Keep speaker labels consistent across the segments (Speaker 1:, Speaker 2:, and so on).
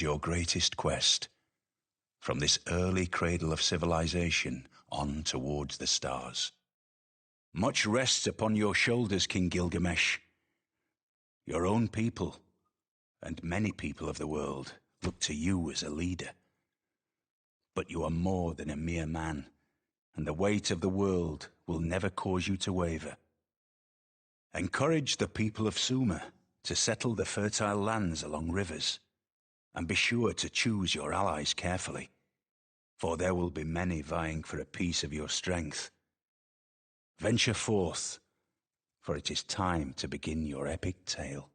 Speaker 1: your greatest quest, from this early cradle of civilization on towards the stars. Much rests upon your shoulders, King Gilgamesh. Your own people, and many people of the world, look to you as a leader. But you are more than a mere man, and the weight of the world will never cause you to waver. Encourage the people of Sumer to settle the fertile lands along rivers, and be sure to choose your allies carefully, for there will be many vying for a piece of your strength. Venture forth, for it is time to begin your epic tale.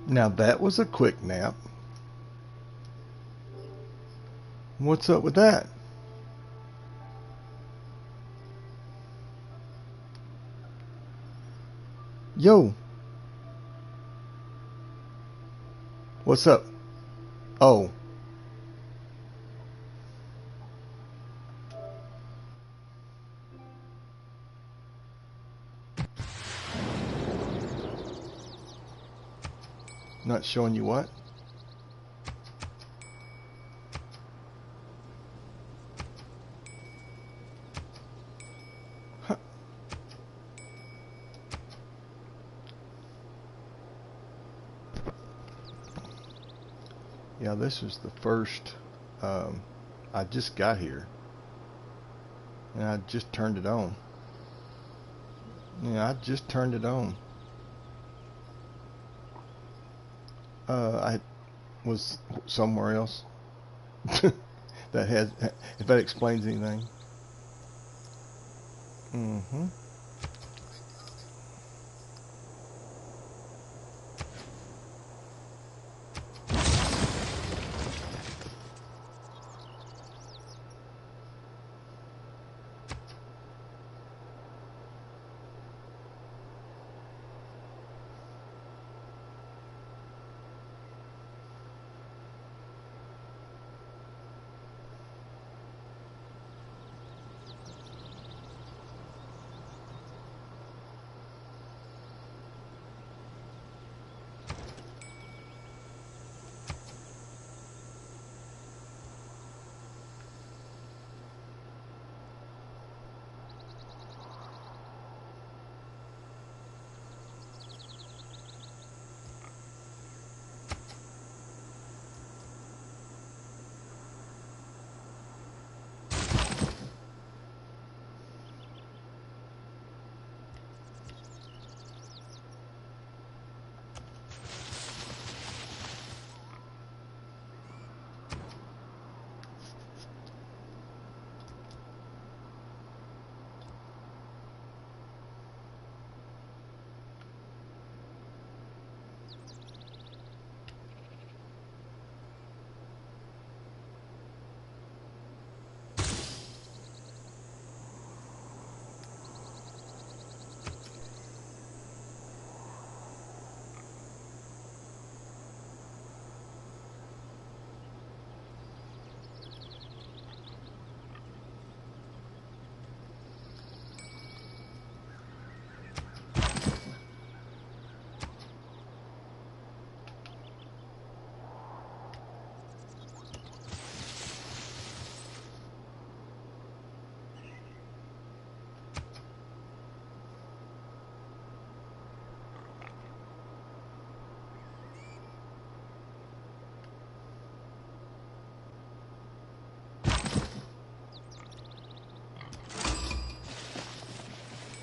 Speaker 2: Now that was a quick nap. What's up with that? Yo. What's up? Oh. Not showing you what? Huh. Yeah, this is the first. I just got here, and I just turned it on. Yeah, I just turned it on. I was somewhere else. That has, if that explains anything. Mm-hmm.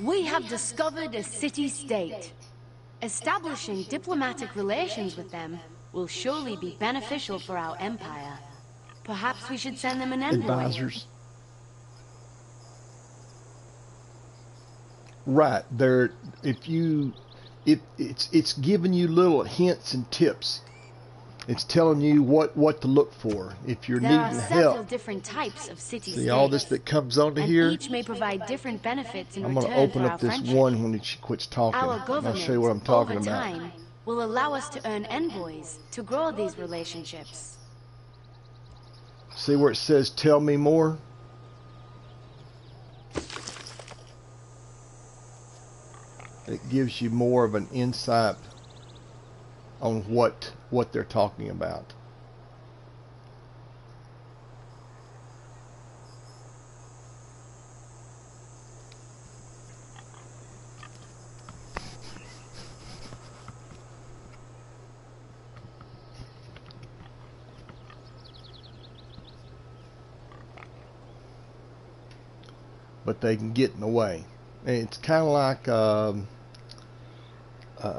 Speaker 3: We have discovered a city-state. Establishing diplomatic relations with them will surely be beneficial for our empire. Perhaps we should send them an envoy.
Speaker 2: Advisors. Right there, it's giving you little hints and tips. It's telling you what to look for if you're needing help.
Speaker 3: There are several different types of city-states.
Speaker 2: See all this that comes onto here?
Speaker 3: Each may provide different benefits in
Speaker 2: I'm
Speaker 3: return
Speaker 2: going to open
Speaker 3: for
Speaker 2: up
Speaker 3: our
Speaker 2: this
Speaker 3: friendship.
Speaker 2: one when she quits talking.
Speaker 3: Our
Speaker 2: I'll
Speaker 3: government,
Speaker 2: show you what I'm talking
Speaker 3: over
Speaker 2: about.
Speaker 3: time, will allow us to earn envoys to grow these relationships.
Speaker 2: See where it says tell me more? It gives you more of an insight on what they're talking about. But they can get in the way. And it's kind of like a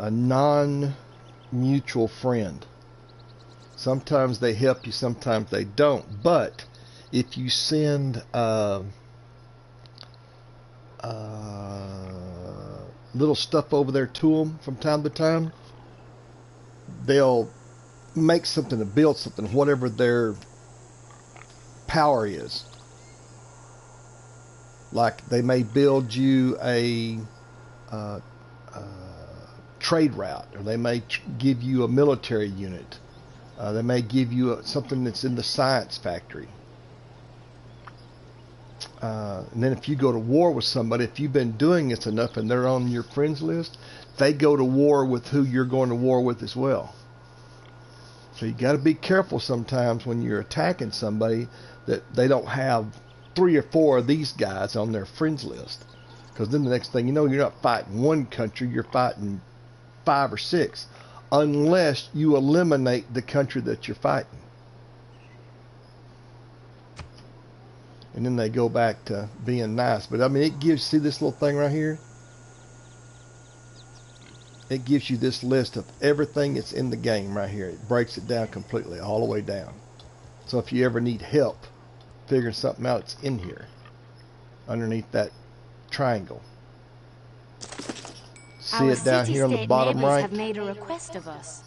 Speaker 2: non-mutual friend. Sometimes they help you, sometimes they don't. But if you send little stuff over there to them from time to time, they'll make something to build something, whatever their power is. Like they may build you a trade route, or they may give you a military unit. They may give you something that's in the science factory. And then if you go to war with somebody, if you've been doing this enough and they're on your friends list, they go to war with who you're going to war with as well. So you got to be careful sometimes when you're attacking somebody that they don't have 3 or 4 of these guys on their friends list, because then the next thing you know, you're not fighting one country, you're fighting 5 or 6, unless you eliminate the country that you're fighting. And then they go back to being nice. But I mean, it gives, see this little thing right here? It gives you this list of everything that's in the game right here. It breaks it down completely, all the way down. So if you ever need help figuring something out, it's in here underneath that triangle. See it down here on the bottom right?
Speaker 3: Have made a request of us.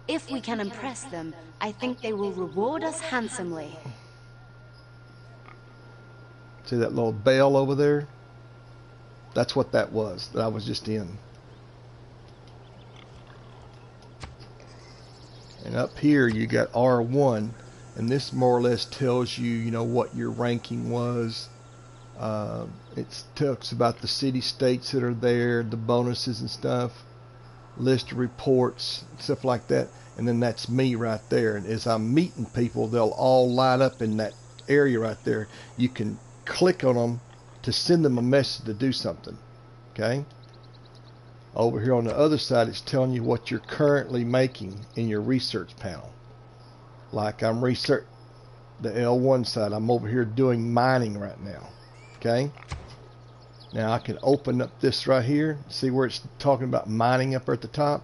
Speaker 3: If we can impress them, I think they will reward us handsomely.
Speaker 2: See that little bell over there? That's what that was that I was just in. And up here you got R1. And this more or less tells you, you know, what your ranking was. It talks about the city-states that are there, the bonuses and stuff, list of reports, stuff like that. And then that's me right there. And as I'm meeting people, they'll all line up in that area right there. You can click on them to send them a message to do something. Okay? Over here on the other side, it's telling you what you're currently making in your research panel. Like I'm research the L1 side. I'm over here doing mining right now. Okay. Now I can open up this right here. See where it's talking about mining up at the top?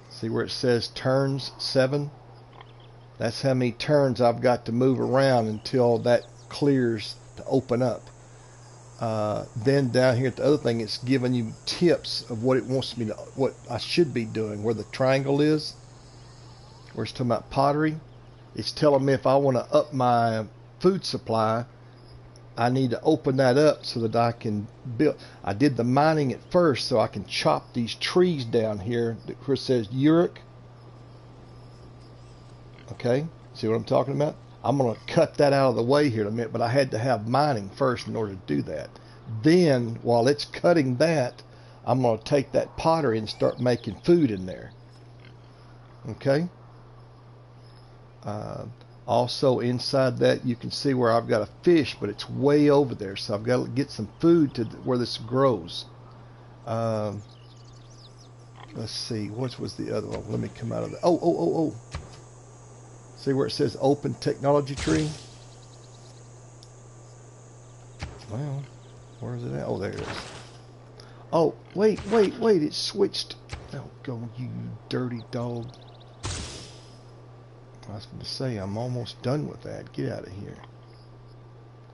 Speaker 2: See where it says turns 7? That's how many turns I've got to move around until that clears to open up. Then down here at the other thing, it's giving you tips of what it wants me to, what I should be doing. Where the triangle is, where it's talking about pottery, it's telling me if I want to up my food supply, I need to open that up so that I can build. I did the mining at first so I can chop these trees down here where it says Uric. Okay, see what I'm talking about? I'm going to cut that out of the way here in a minute, but I had to have mining first in order to do that. Then, while it's cutting that, I'm going to take that pottery and start making food in there. Okay? Also, inside that, you can see where I've got a fish, but it's way over there, so I've got to get some food to where this grows. Let's see, what was the other one? Let me come out of the... Oh. See where it says open technology tree? Well, where is it at? Oh, there it is. Oh, wait, it switched. Oh, go, you dirty dog. I was going to say, I'm almost done with that. Get out of here.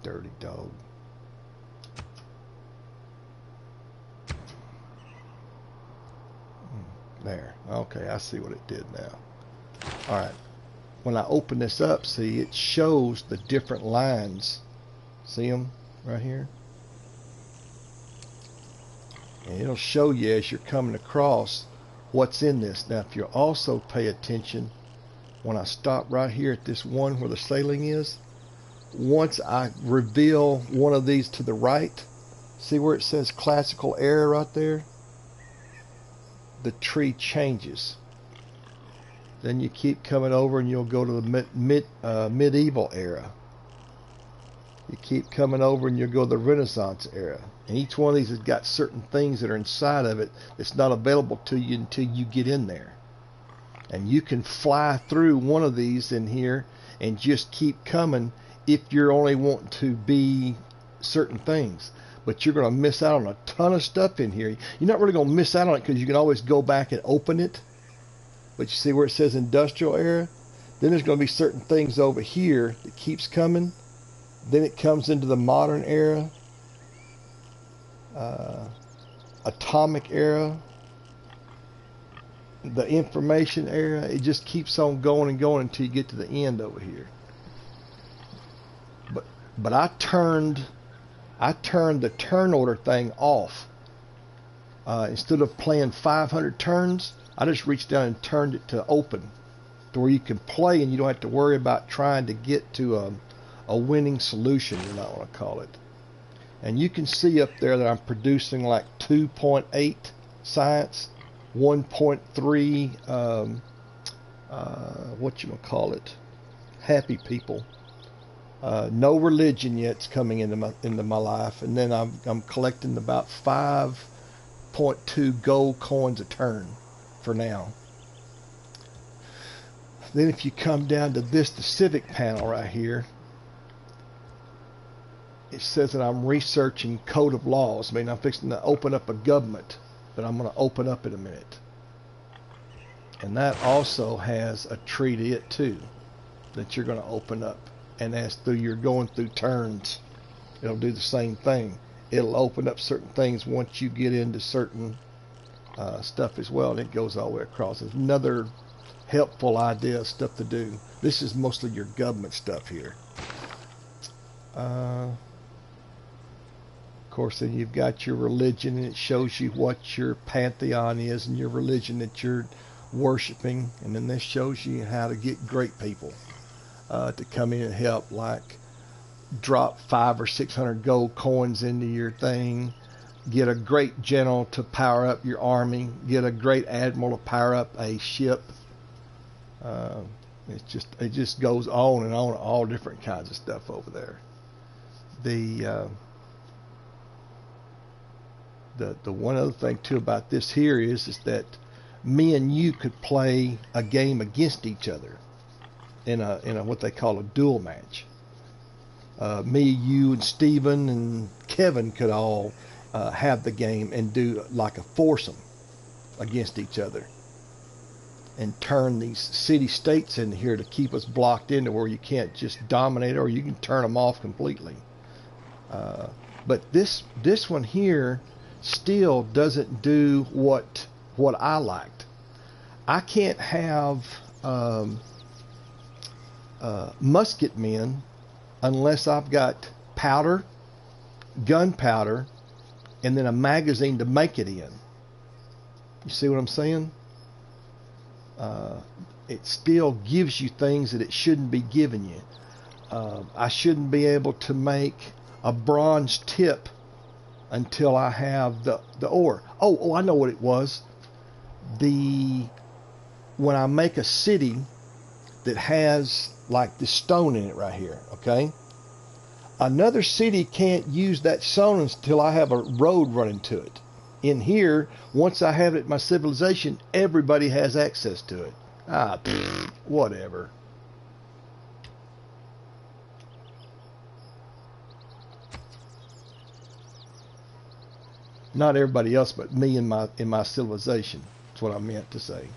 Speaker 2: Dirty dog. There. Okay, I see what it did now. Alright. When I open this up, see, it shows the different lines. See them right here? And it'll show you as you're coming across what's in this. Now, if you also pay attention, when I stop right here at this one where the sailing is, once I reveal one of these to the right, see where it says classical era right there? The tree changes. Then you keep coming over and you'll go to the medieval era. You keep coming over and you'll go to the Renaissance era. And each one of these has got certain things that are inside of it that's not available to you until you get in there. And you can fly through one of these in here and just keep coming if you're only wanting to be certain things. But you're going to miss out on a ton of stuff in here. You're not really going to miss out on it because you can always go back and open it. But you see where it says industrial era? Then there's going to be certain things over here that keeps coming. Then it comes into the modern era, atomic era, the information era. It just keeps on going and going until you get to the end over here. But I turned the turn order thing off. Instead of playing 500 turns, I just reached down and turned it to open, to where you can play and you don't have to worry about trying to get to a winning solution, you might want to call it. And you can see up there that I'm producing like 2.8 science, 1.3 what you call it, happy people. No religion yet's coming into my life, and then I'm collecting about 5.2 gold coins a turn for now. Then if you come down to the civic panel right here, it says that I'm researching code of laws. I mean, I'm fixing to open up a government, but I'm going to open up in a minute. And that also has a tree to it too, that you're going to open up. And as you're going through turns, it'll do the same thing. It'll open up certain things once you get into certain stuff as well, and it goes all the way across. It's another helpful idea of stuff to do. This is mostly your government stuff here. Of course, then you've got your religion, and it shows you what your pantheon is and your religion that you're worshiping. And then this shows you how to get great people to come in and help, like drop 500 or 600 gold coins into your thing, get a great general to power up your army, get a great admiral to power up a ship. It just goes on and on, all different kinds of stuff over there. The one other thing too about this here is that me and you could play a game against each other in a what they call a duel match. Me, you, and Steven and Kevin could all have the game and do like a foursome against each other, and turn these city-states in here to keep us blocked into where you can't just dominate, or you can turn them off completely. But this one here still doesn't do what I liked. I can't have musket men unless I've got powder, gunpowder, and then a magazine to make it in. You see what I'm saying? It still gives you things that it shouldn't be giving you. I shouldn't be able to make a bronze tip until I have the ore. Oh, I know what it was. When I make a city that has like this stone in it right here, okay? Another city can't use that stone until I have a road running to it. In here, once I have it in my civilization, everybody has access to it. Whatever. Not everybody else, but me in my civilization. That's what I meant to say.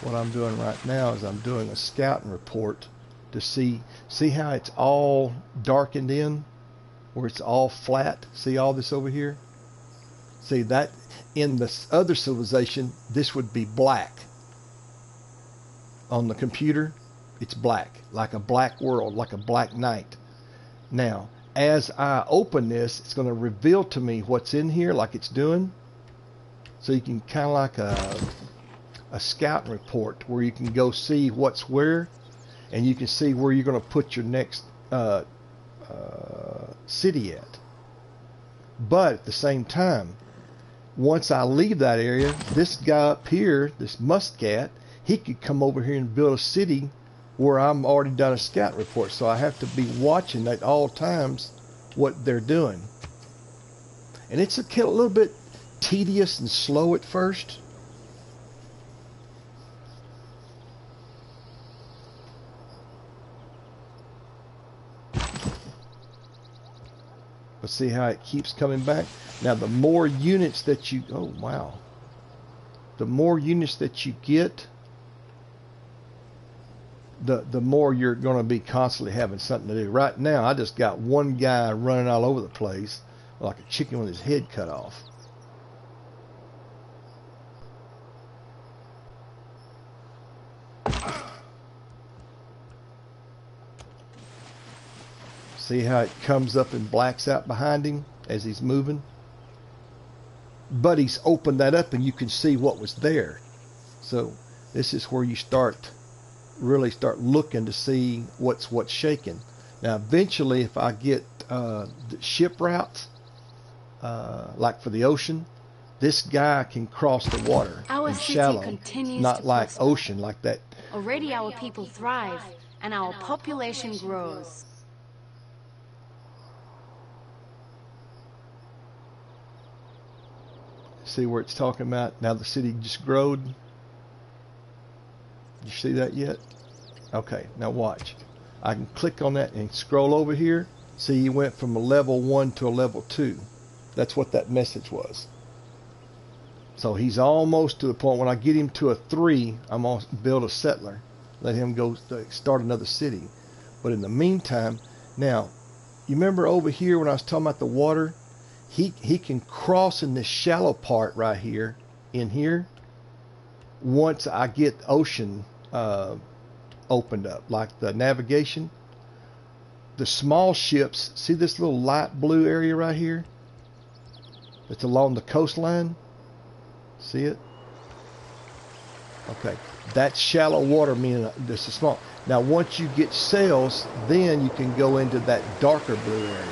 Speaker 2: What I'm doing right now is I'm doing a scouting report to see how it's all darkened in, where it's all flat. See all this over here? See that in the other civilization, this would be black. On the computer, it's black, like a black world, like a black night. Now, as I open this, it's going to reveal to me what's in here, like it's doing. So you can kind of like a scouting report where you can go see what's where, and you can see where you're going to put your next city at. But at the same time, once I leave that area, this guy up here, this Muscat, he could come over here and build a city where I'm already done a scout report. So I have to be watching at all times what they're doing. And it's a little bit tedious and slow at first. But see how it keeps coming back? Now the more units that you, oh wow. The more units that you get, the more you're going to be constantly having something to do. Right now, I just got one guy running all over the place like a chicken with his head cut off. See how it comes up and blacks out behind him as he's moving? But he's opened that up and you can see what was there. So this is where you really start looking to see what's shaking. Now eventually, if I get the ship routes, like for the ocean, this guy can cross the water
Speaker 3: Our
Speaker 2: in
Speaker 3: city
Speaker 2: shallow,
Speaker 3: continues
Speaker 2: not
Speaker 3: to
Speaker 2: like
Speaker 3: prosper.
Speaker 2: ocean like that.
Speaker 3: Already our people thrive, and our population grows.
Speaker 2: See where it's talking about now the city just growed? Did you see that yet? Okay, now watch. I can click on that and scroll over here. See, you went from a level 1 to a level 2. That's what that message was. So he's almost to the point. When I get him to a 3, I'm going to build a settler. Let him go start another city. But in the meantime, now, you remember over here when I was talking about the water? He can cross in this shallow part right here, in here, once I get ocean opened up, like the navigation. The small ships, see this little light blue area right here? It's along the coastline. See it? Okay, that's shallow water, meaning this is small. Now once you get sails, then you can go into that darker blue area.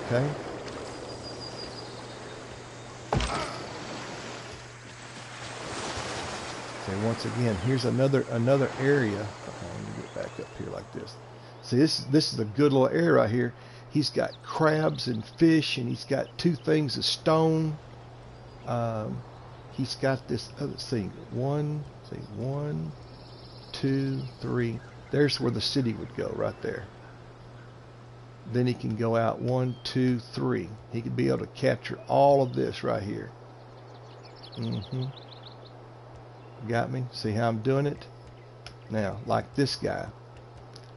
Speaker 2: Okay. Okay, once again, here's another area. Let me get back up here like this. See, this is a good little area right here. He's got crabs and fish, and he's got 2 things of stone. He's got this other thing. 1, 2, 3. There's where the city would go, right there. Then he can go out 1, 2, 3. He could be able to capture all of this right here. Got me? See how I'm doing it? Now, like this guy.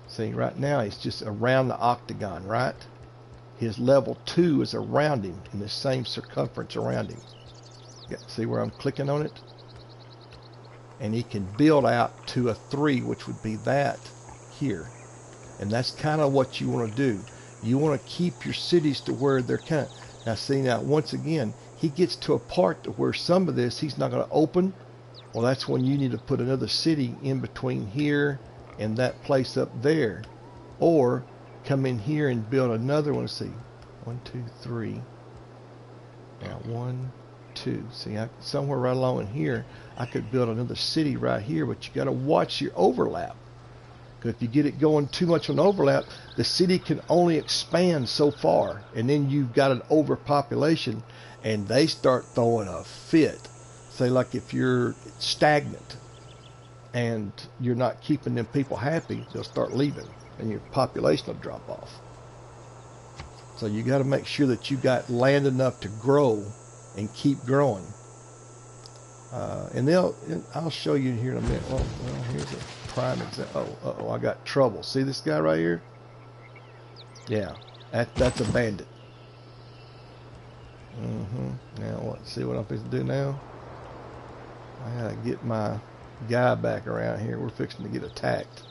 Speaker 2: See, right now he's just around the octagon, right? His level 2 is around him in the same circumference around him. See where I'm clicking on it? And he can build out to a 3, which would be that here. And that's kind of what you want to do. You want to keep your cities to where they're kind of... Now see, now once again, he gets to a part to where some of this he's not going to open. Well, that's when you need to put another city in between here and that place up there. Or come in here and build another one. See, 1, 2, 3. Now 1, 2. See, somewhere right along in here, I could build another city right here, but you got to watch your overlap. Because if you get it going too much on overlap, the city can only expand so far. And then you've got an overpopulation, and they start throwing a fit. Say, like if you're stagnant and you're not keeping them people happy, they'll start leaving, and your population will drop off. So you got to make sure that you got land enough to grow and keep growing. And I'll show you here in a minute. Well, here's a prime example. Oh, I got trouble. See this guy right here? Yeah, that's a bandit. Now what? See what I'm supposed to do now? I gotta get my guy back around here. We're fixing to get attacked.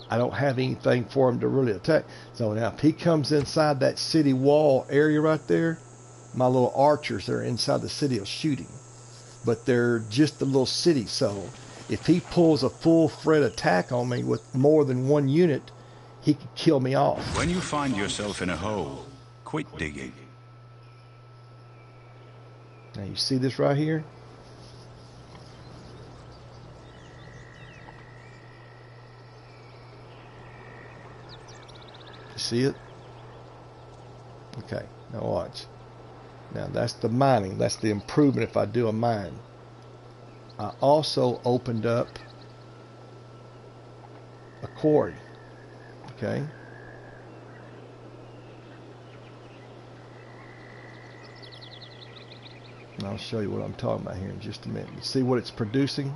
Speaker 2: I don't have anything for him to really attack. So now if he comes inside that city wall area right there, my little archers that are inside the city will shoot him. But they're just a little city, so if he pulls a full threat attack on me with more than one unit, he could kill me off.
Speaker 1: When you find yourself in a hole, quit digging.
Speaker 2: Now you see this right here? You see it? Okay, now watch. Now that's the mining. That's the improvement if I do a mine. I also opened up a quarry. Okay. And I'll show you what I'm talking about here in just a minute. You see what it's producing?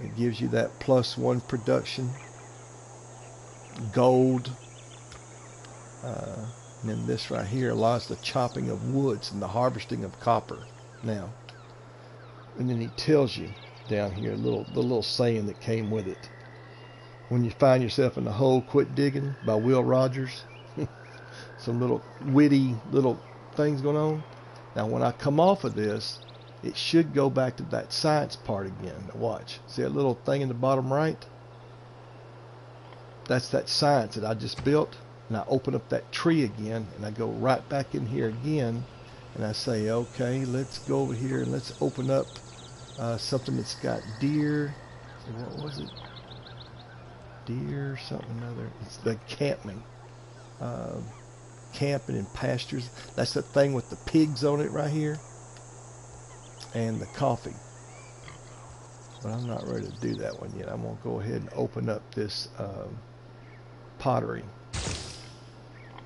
Speaker 2: It gives you that +1 production. Gold. And then this right here allows the chopping of woods and the harvesting of copper. Now, and then he tells you down here the little saying that came with it. When you find yourself in the hole, quit digging, by Will Rogers. Some little witty little things going on. Now when I come off of this, it should go back to that science part again. Now watch. See that little thing in the bottom right? That's that science that I just built. And I open up that tree again, and I go right back in here again, and I say, okay, let's go over here and let's open up something that's got deer. What was it? Deer something other. It's the camping. Camping in pastures. That's the thing with the pigs on it right here. And the coffee. But I'm not ready to do that one yet. I'm going to go ahead and open up this pottery.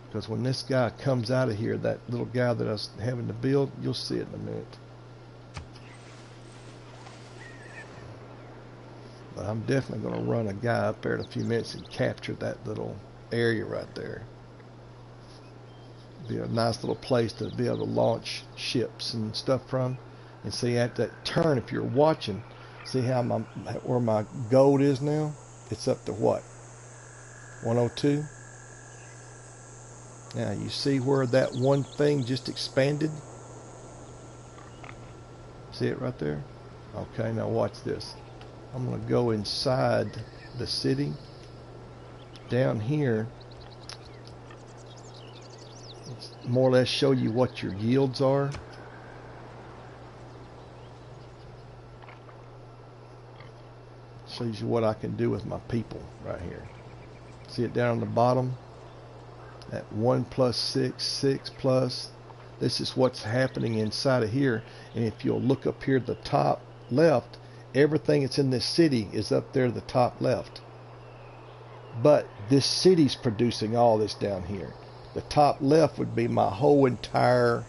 Speaker 2: Because when this guy comes out of here, that little guy that I was having to build, you'll see it in a minute. But I'm definitely going to run a guy up there in a few minutes and capture that little area right there. Be a nice little place to be able to launch ships and stuff from. And see at that turn, if you're watching, see how where my gold is now? It's up to what? 102? Now you see where that one thing just expanded? See it right there? Okay, now watch this. I'm going to go inside the city. Down here, it's more or less show you what your yields are. Shows you what I can do with my people right here. See it down on the bottom? At 1 + 6, 6 plus. This is what's happening inside of here. And if you'll look up here at the top left, everything that's in this city is up there at the top left. But this city's producing all this down here. The top left would be my whole entire,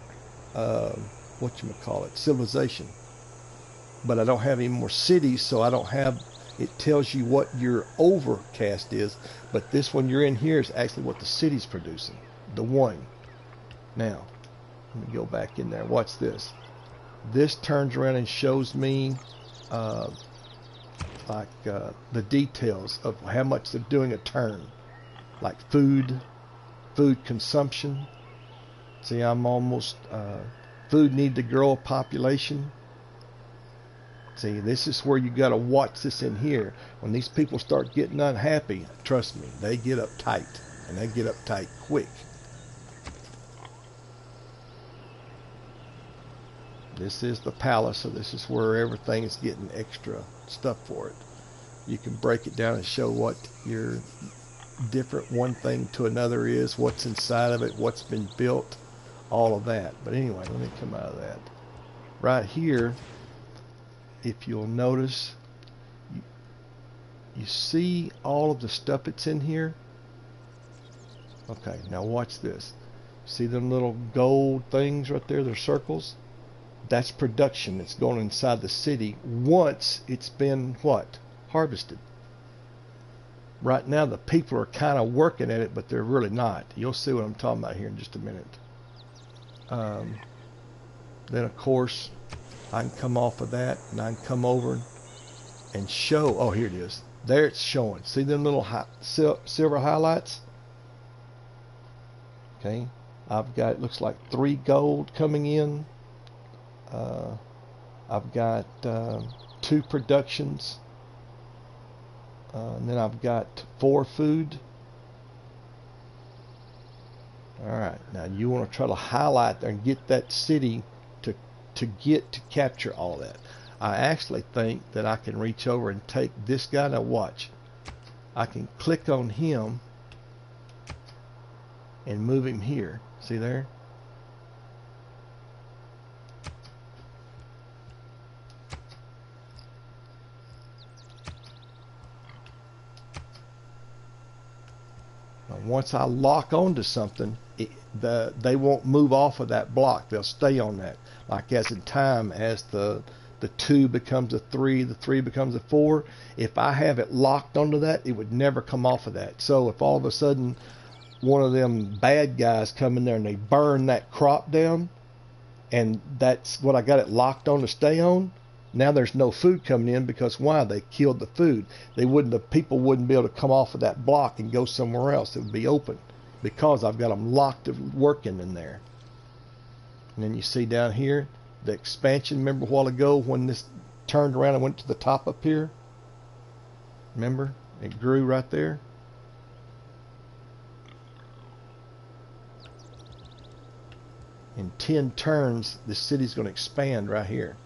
Speaker 2: civilization. But I don't have any more cities, so I don't have, it tells you what your overcast is. But this one you're in here is actually what the city's producing. The one. Now, let me go back in there. Watch this. This turns around and shows me the details of how much they're doing a turn, like food consumption. See, I'm almost food need to grow a population. See, this is where you got to watch this in here. When these people start getting unhappy, trust me, they get uptight, and they get uptight quick. This is the palace, so this is where everything is getting extra stuff for it. You can break it down and show what your different one thing to another is, what's inside of it, what's been built, all of that. But anyway, let me come out of that. Right here, if you'll notice, you see all of the stuff that's in here? Okay, now watch this. See them little gold things right there? They're circles. That's production that's going inside the city once it's been what? Harvested. Right now the people are kind of working at it, but they're really not. You'll see what I'm talking about here in just a minute. Then of course I can come off of that and I can come over and show. Oh, here it is. There it's showing. See them little silver highlights? Okay. I've got, it looks like 3 gold coming in. I've got 2 productions. And then I've got 4 food. Alright, now you want to try to highlight there and get that city to capture all that. I actually think that I can reach over and take this guy. Now watch. I can click on him and move him here. See there? Now, once I lock onto something, they won't move off of that block. They'll stay on that. Like as in time, as the 2 becomes a 3, the 3 becomes a 4. If I have it locked onto that, it would never come off of that. So if all of a sudden one of them bad guys come in there and they burn that crop down, and that's what I got it locked on to stay on, now there's no food coming in, because why? They killed the food. The people wouldn't be able to come off of that block and go somewhere else. It would be open because I've got them locked working in there. And then you see down here the expansion. Remember a while ago when this turned around and went to the top up here? Remember? It grew right there. In 10 turns, the city's going to expand right here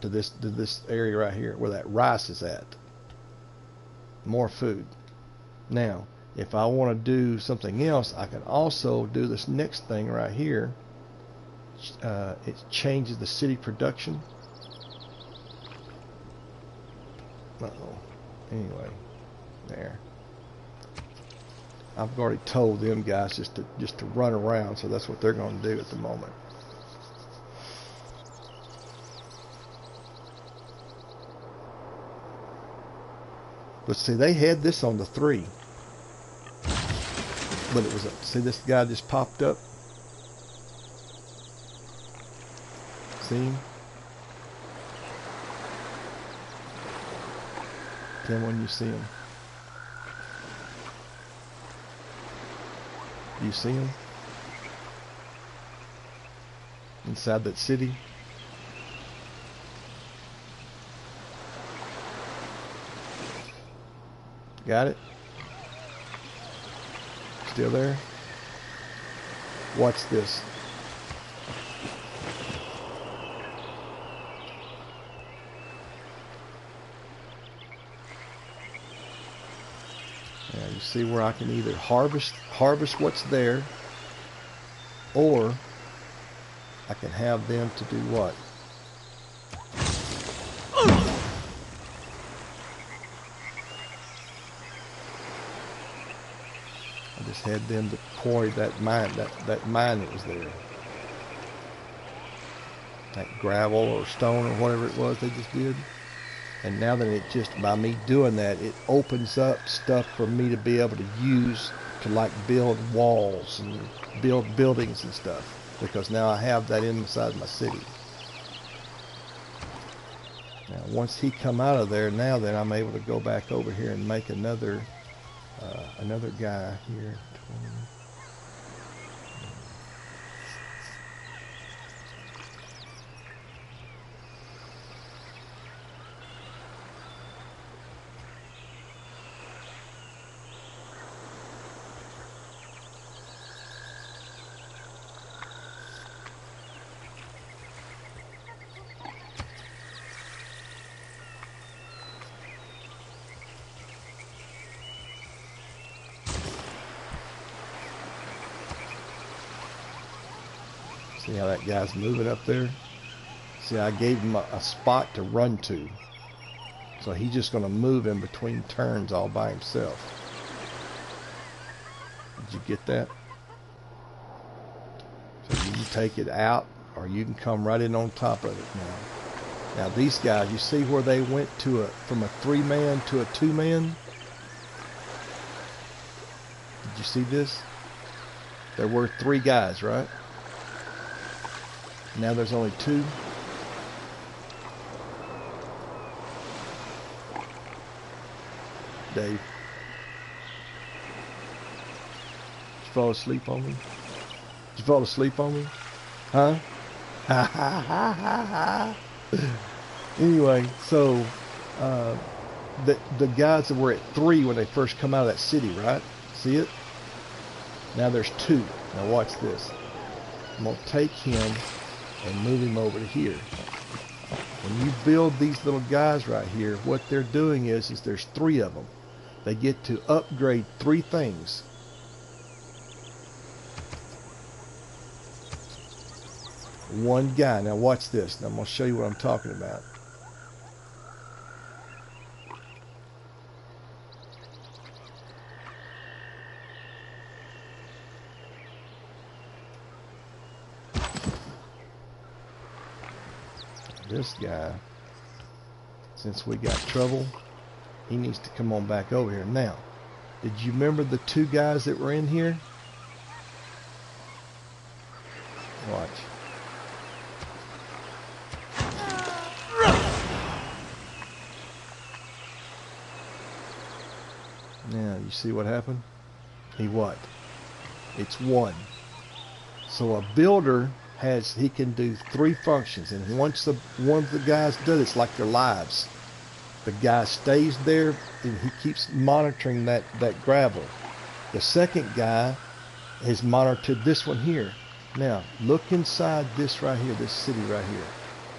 Speaker 2: to this area right here where that rice is at. More food. Now, if I want to do something else, I can also do this next thing right here. It changes the city production. Uh-oh. Anyway, there. I've already told them guys just to run around, so that's what they're going to do at the moment. But see, they had this on the 3, but it was see, this guy just popped up. See him? Tell me when you see him. You see him? Inside that city? Got it? Still there? Watch this. Now you see where I can either harvest what's there, or I can have them to do what? I just had them to quarry that mine, that mine that was there. That gravel or stone or whatever it was they just did. And now that it just, by me doing that, it opens up stuff for me to be able to use to like build walls and build buildings and stuff. Because now I have that inside my city. Now once he come out of there, now then I'm able to go back over here and make another guy here. See how that guy's moving up there? See, I gave him a spot to run to. So he's just going to move in between turns all by himself. Did you get that? So you can take it out, or you can come right in on top of it now. Now these guys, you see where they went to from a 3-man to a 2-man? Did you see this? There were 3 guys, right? Now there's only 2. Dave, did you fall asleep on me? Did you fall asleep on me? Huh? Ha ha ha ha ha. Anyway, so the guys that were at 3 when they first come out of that city, right? See it? Now there's 2. Now watch this. I'm gonna take him and move him over to here. When you build these little guys right here, what they're doing is there's 3 of them. They get to upgrade 3 things. One guy. Now watch this. Now I'm going to show you what I'm talking about. This guy, since we got trouble, he needs to come on back over here. Now, did you remember the 2 guys that were in here? Watch. Now, you see what happened? He what? It's 1. So a builder he can do 3 functions, and once one of the guys does, it's like their lives. The guy stays there and he keeps monitoring that gravel. The second guy has monitored this one here. Now look inside this right here, this city right here.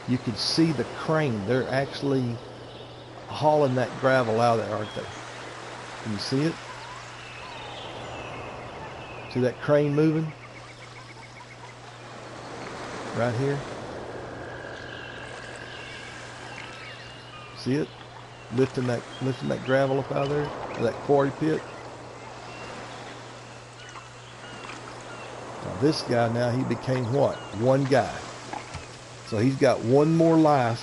Speaker 2: You can see the crane. They're actually hauling that gravel out of there, aren't they? Can you see it? See that crane moving? Right here. See it? Lifting that gravel up out of there, that quarry pit. Now this guy, now he became what? 1 guy. So he's got 1 more life,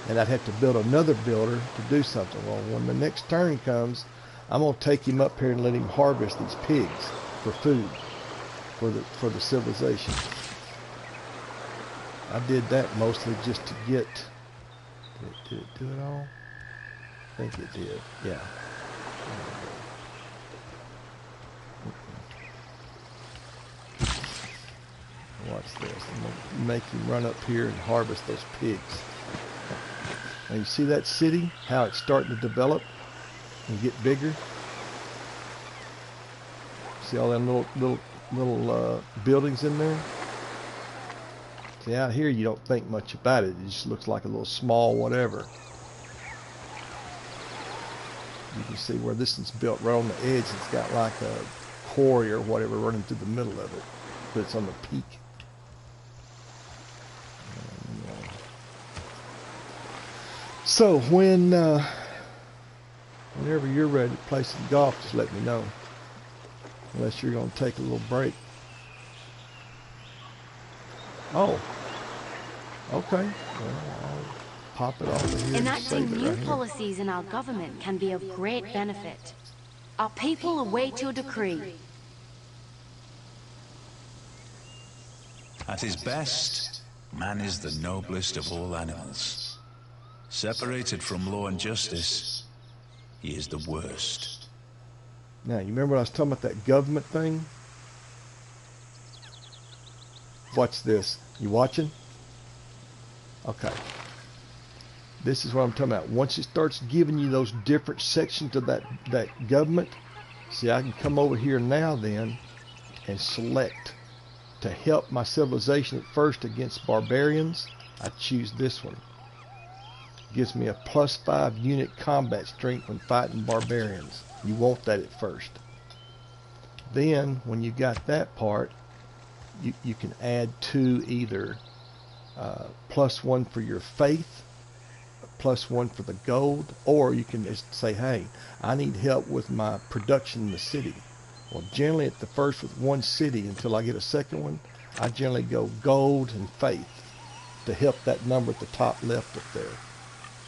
Speaker 2: and I'd have to build another builder to do something. Well, when the next turn comes, I'm gonna take him up here and let him harvest these pigs for food for the civilization. I did that mostly just to get. Did it do it all? I think it did. Yeah. Watch this. I'm gonna make him run up here and harvest those pigs. Now you see that city? How it's starting to develop and get bigger. See all them little buildings in there? See, out here you don't think much about it. It just looks like a little small whatever. You can see where this is built right on the edge. It's got like a quarry or whatever running through the middle of it. But it's on the peak. So whenever you're ready to play some golf, just let me know. Unless you're going to take a little break. Oh, okay. Well, I'll pop it off of here.
Speaker 3: Enacting new policies in our government can be of great benefit. Our people await your decree.
Speaker 1: At his best, man is the noblest of all animals. Separated from law and justice, he is the worst.
Speaker 2: Now, you remember what I was talking about, that government thing? Watch this. You watching? Okay. This is what I'm talking about. Once it starts giving you those different sections of that government, see, I can come over here now then and select to help my civilization at first against barbarians. I choose this one. Gives me a +5 unit combat strength when fighting barbarians. You want that at first. Then, when you got that part, you can add 2 either +1 for your faith, +1 for the gold, or you can just say, hey, I need help with my production in the city. Well, generally at the first with one city until I get a second one, I generally go gold and faith to help that number at the top left up there.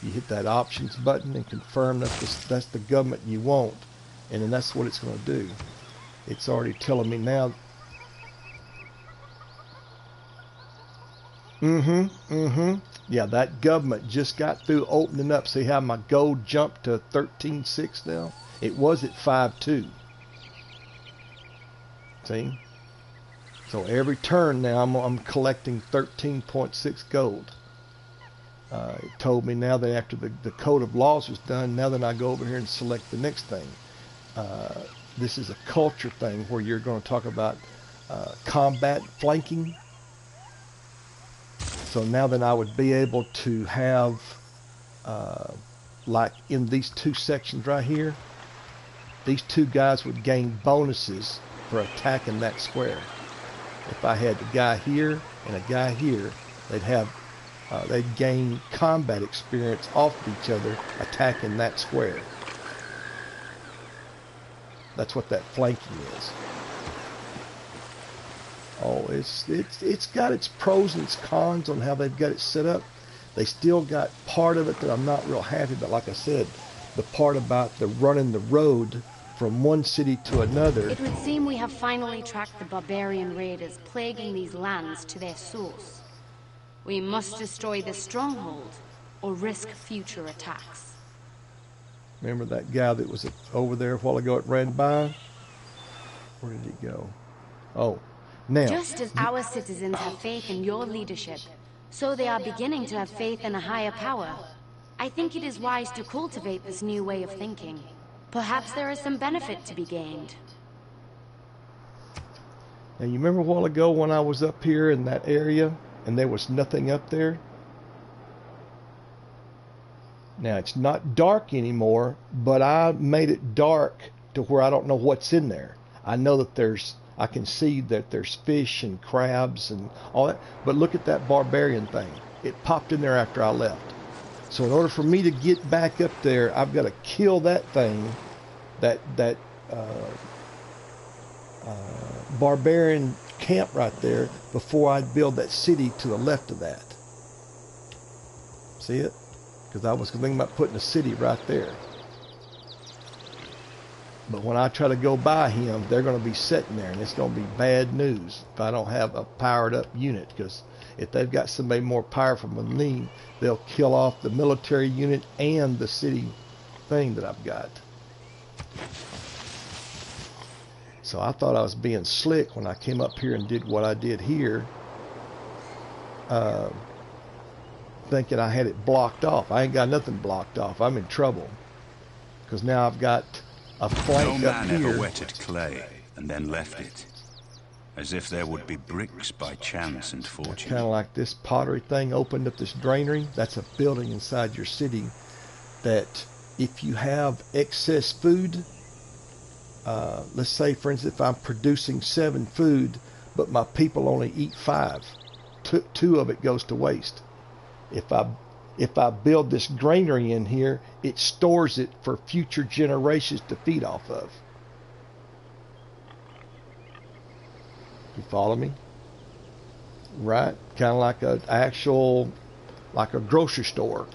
Speaker 2: You hit that options button and confirm that's the government you want, and then that's what it's going to do. It's already telling me now. Yeah, that government just got through opening up. See how my gold jumped to 13.6 now? It was at 5.2. See? So every turn now I'm collecting 13.6 gold. It told me now that after the code of laws was done, now then I go over here and select the next thing. This is a culture thing where you're going to talk about combat flanking. So now then I would be able to have, like in these 2 sections right here, these 2 guys would gain bonuses for attacking that square. If I had the guy here and a guy here, they'd gain combat experience off of each other attacking that square. That's what that flanking is. Oh, it's got its pros and its cons on how they've got it set up. They still got part of it that I'm not real happy about. Like I said, the part about the running the road from one city to another.
Speaker 3: It would seem we have finally tracked the barbarian raiders plaguing these lands to their source. We must destroy the stronghold or risk future attacks.
Speaker 2: Remember that guy that was over there a while ago that ran by? Where did he go? Oh, now.
Speaker 3: Just as our citizens have faith in your leadership, so they are beginning to have faith in a higher power. I think it is wise to cultivate this new way of thinking. Perhaps there is some benefit to be gained.
Speaker 2: Now you remember a while ago when I was up here in that area and there was nothing up there? Now it's not dark anymore, but I made it dark to where I don't know what's in there. I know that I can see that there's fish and crabs and all that, but look at that barbarian thing. It popped in there after I left. So in order for me to get back up there, I've got to kill that thing, that barbarian camp right there, before I build that city to the left of that. See it? Because I was thinking about putting a city right there. But when I try to go by him, they're going to be sitting there, and it's going to be bad news if I don't have a powered up unit. Because if they've got somebody more powerful than me, they'll kill off the military unit and the city thing that I've got. So I thought I was being slick when I came up here and did what I did here, thinking I had it blocked off. I ain't got nothing blocked off. I'm in trouble because now I've got a flank up here.
Speaker 1: No man ever wetted clay and then left it, as if there would be bricks by chance and fortune.
Speaker 2: Kind of like this pottery thing opened up this granary. That's a building inside your city that if you have excess food, let's say for instance if I'm producing 7 food but my people only eat 5, 2 of it goes to waste. If I build this granary in here, it stores it for future generations to feed off of. You follow me? Right? Kind of like like a grocery store.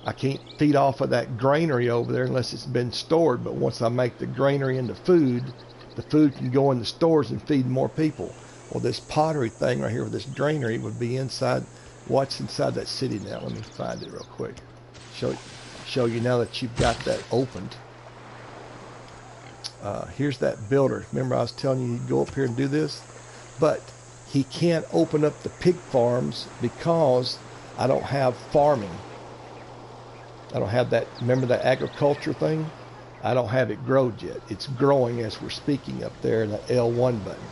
Speaker 2: I can't feed off of that granary over there unless it's been stored. But once I make the granary into food, the food can go in the stores and feed more people. Well, this pottery thing right here with this granary would be inside. What's inside that city now? Let me find it real quick. Show you now that you've got that opened. Here's that builder. Remember I was telling you he'd go up here and do this? But he can't open up the pig farms because I don't have farming. I don't have that. Remember that agriculture thing? I don't have it growed yet. It's growing as we're speaking up there in that L1 button.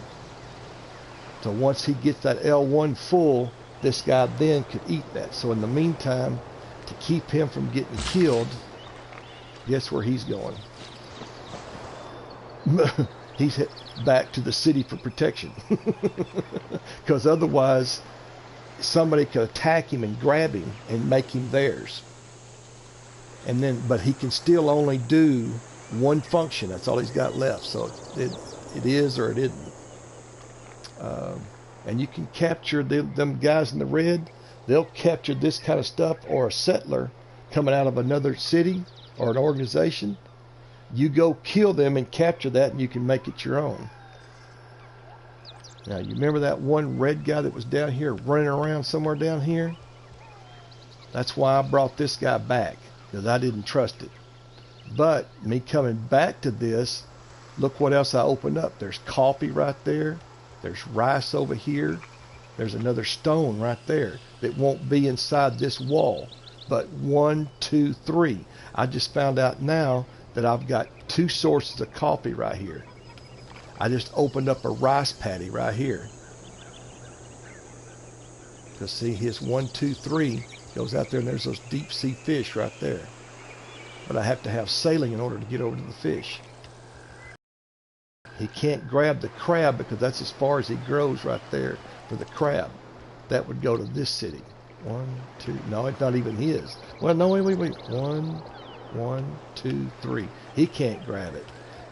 Speaker 2: So once he gets that L1 full, this guy then could eat that. So in the meantime, to keep him from getting killed, guess where he's going? he's hit back to the city for protection. Because otherwise, somebody could attack him and grab him and make him theirs. And then, but he can still only do one function. That's all he's got left. So it is or it isn't. And you can capture them guys in the red. They'll capture this kind of stuff, or a settler coming out of another city or an organization. You go kill them and capture that, and you can make it your own. Now, you remember that one red guy that was down here running around somewhere down here? That's why I brought this guy back, because I didn't trust it. But me coming back to this, look what else I opened up. There's coffee right there. There's rice over here. There's another stone right there that won't be inside this wall. But 1, 2, 3. I just found out now that I've got 2 sources of coffee right here. I just opened up a rice paddy right here. Because see, his 1, 2, 3 goes out there, and there's those deep sea fish right there. But I have to have sailing in order to get over to the fish. He can't grab the crab because that's as far as he grows right there for the crab. That would go to this city. 1, 2. No, it's not even his. Well, no, wait. 1, 2, 3. He can't grab it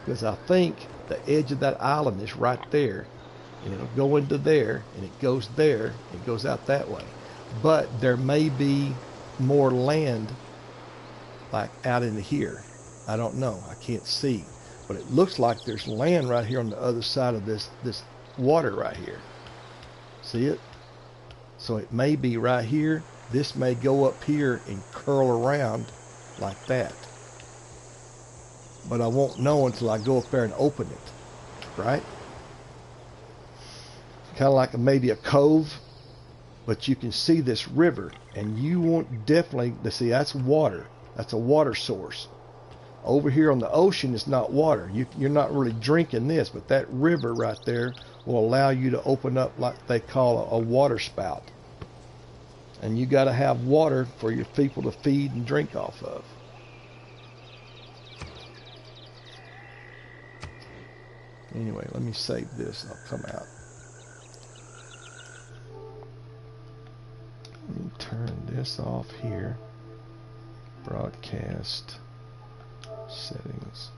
Speaker 2: because I think the edge of that island is right there, and it'll go into there, and it goes there, and it goes out that way. But there may be more land like out into here. I don't know. I can't see. But it looks like there's land right here on the other side of this water right here. See it? So it may be right here. This may go up here and curl around like that. But I won't know until I go up there and open it. Right? Kind of like maybe a cove. But you can see this river. And you won't definitely... See, that's water. That's a water source. Over here on the ocean, it's not water. You're not really drinking this, but that river right there will allow you to open up like they call a water spout. And you got to have water for your people to feed and drink off of. Anyway, let me save this. I'll come out. Let me turn this off here. Broadcast. Settings.